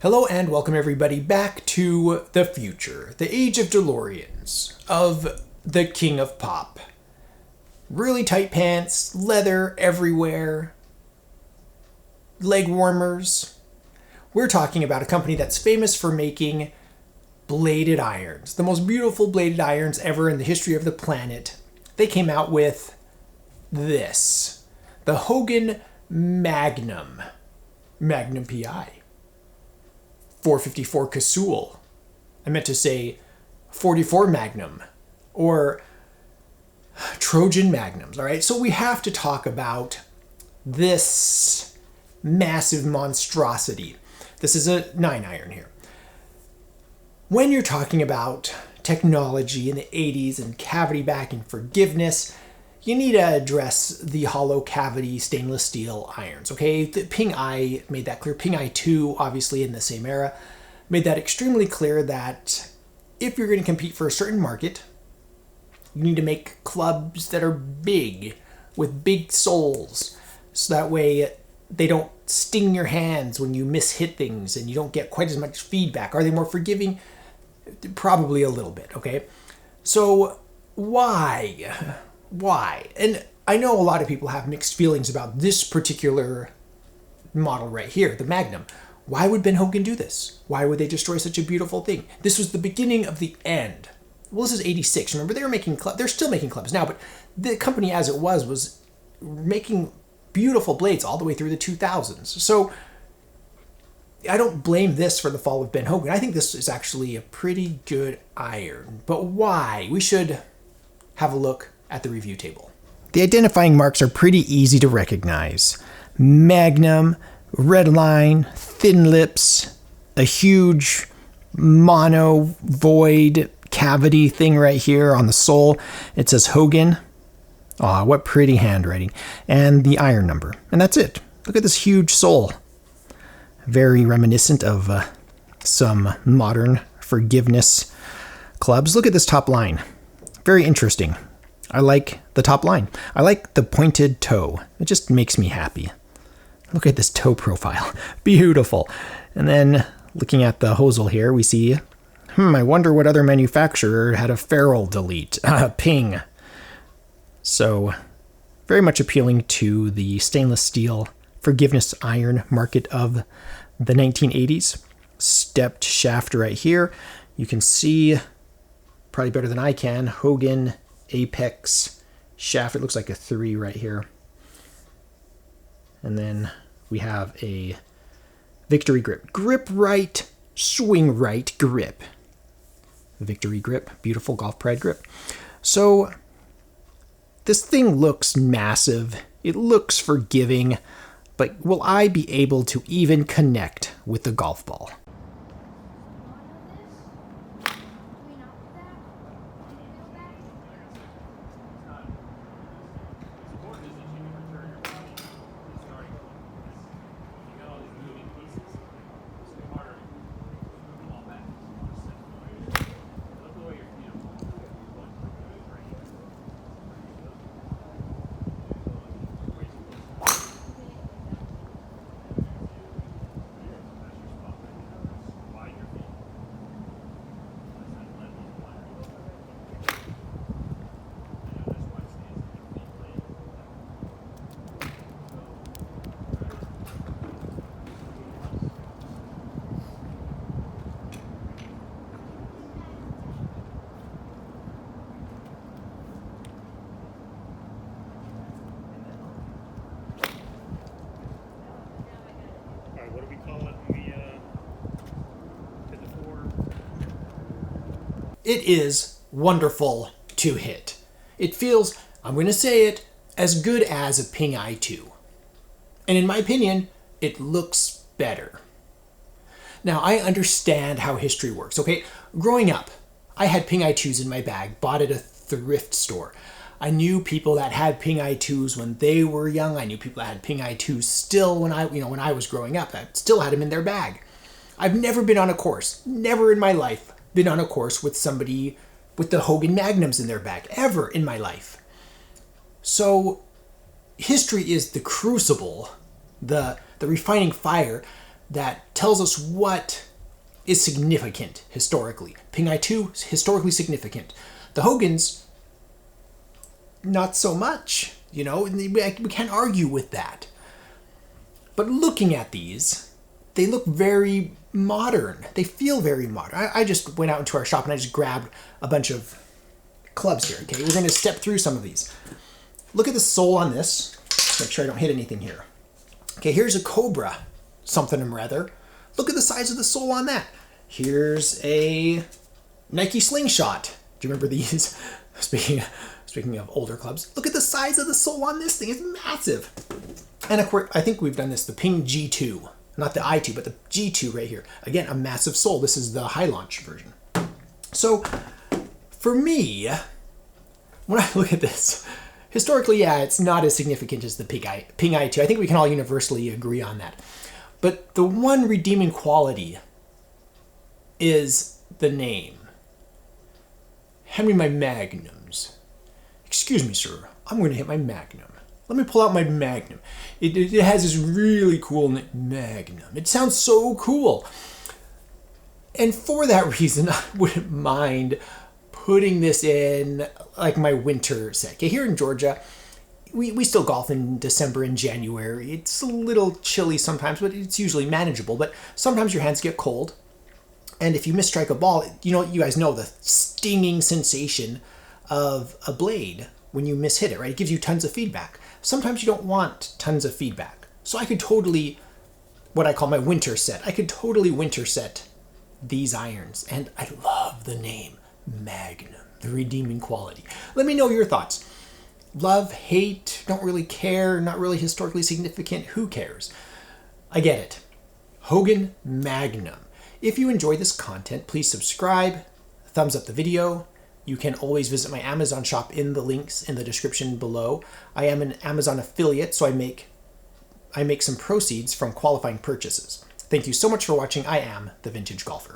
Hello and welcome everybody back to the future, the age of DeLoreans, of the King of Pop. Really tight pants, leather everywhere, leg warmers. We're talking about a company that's famous for making bladed irons, the most beautiful bladed irons ever in the history of the planet. They came out with this, the Hogan Magnum, Magnum PI. 454 Casual. I meant to say 44 Magnum or Trojan Magnums. All right, so we have to talk about this massive monstrosity. This is a 9-iron here. When you're talking about technology in the 80s and cavity back and forgiveness, you need to address the hollow cavity stainless steel irons, okay? The Ping I made that clear. Ping I 2, obviously in the same era, made that extremely clear that if you're going to compete for a certain market, you need to make clubs that are big, with big soles, so that way they don't sting your hands when you mishit things and you don't get quite as much feedback. Are they more forgiving? Probably a little bit, okay? So why? And I know a lot of people have mixed feelings about this particular model right here, the Magnum. Why would Ben Hogan do this? Why would they destroy such a beautiful thing? This was the beginning of the end. Well, this is 86. Remember, they're still making clubs now, but the company as it was making beautiful blades all the way through the 2000s. So I don't blame this for the fall of Ben Hogan. I think this is actually a pretty good iron. But why? We should have a look at the review table. The identifying marks are pretty easy to recognize. Magnum, red line, thin lips, a huge mono void cavity thing right here on the sole. It says Hogan. Aw, what pretty handwriting. And the iron number. And that's it. Look at this huge sole. Very reminiscent of some modern forgiveness clubs. Look at this top line. Very interesting. I like the top line. I like the pointed toe. It just makes me happy. Look at this toe profile. Beautiful. And then looking at the hosel here, we see, I wonder what other manufacturer had a ferrule delete. Ping. So very much appealing to the stainless steel forgiveness iron market of the 1980s. Stepped shaft right here. You can see, probably better than I can, Hogan Apex shaft. It looks like a 3 right here. And then we have a victory grip. Grip right, swing right grip. Victory grip, beautiful golf pride grip. So this thing looks massive. It looks forgiving, but will I be able to even connect with the golf ball? What do we call it when we hit the floor? It is wonderful to hit. It feels, I'm going to say it, as good as a Ping I 2. And in my opinion, it looks better. Now, I understand how history works, okay? Growing up, I had Ping I 2s in my bag, bought at a thrift store. I knew people that had Ping I 2s when they were young. I knew people that had Ping I 2s still when I was growing up, that still had them in their bag. I've never been on a course, never in my life been on a course with somebody with the Hogan Magnums in their bag, ever in my life. So history is the crucible, the refining fire, that tells us what is significant historically. Ping Eye 2 is historically significant. The Hogans, not so much. You know, we can't argue with that. But looking at these, they look very modern. They feel very modern. I just went out into our shop and I just grabbed a bunch of clubs here. Okay, we're going to step through some of these. Look at the sole on this. Make sure I don't hit anything here. Okay, here's a Cobra, something or other. Look at the size of the sole on that. Here's a Nike Slingshot. Do you remember these? Speaking of older clubs, look at the size of the sole on this thing. It's massive. And of course, I think we've done this, the Ping G2. Not the I2, but the G2 right here. Again, a massive sole. This is the high launch version. So, for me, when I look at this, historically, yeah, it's not as significant as the Ping I2. I think we can all universally agree on that. But the one redeeming quality is the name. Hand me my magnums. Excuse me, sir. I'm going to hit my magnum. Let me pull out my magnum. It has this really cool name, Magnum. It sounds so cool. And for that reason, I wouldn't mind putting this in like my winter set. Okay, here in Georgia, we still golf in December and January. It's a little chilly sometimes, but it's usually manageable. But sometimes your hands get cold. And if you misstrike a ball, you guys know the stinging sensation of a blade when you mishit it, right? It gives you tons of feedback. Sometimes you don't want tons of feedback. So I could totally, what I call my winter set, I could totally winter set these irons. And I love the name Magnum, the redeeming quality. Let me know your thoughts. Love, hate, don't really care, not really historically significant, who cares? I get it. Hogan Magnum. If you enjoy this content, please subscribe, thumbs up the video. You can always visit my Amazon shop in the links in the description below. I am an Amazon affiliate, so I make some proceeds from qualifying purchases. Thank you so much for watching. I am the Vintage Golfer.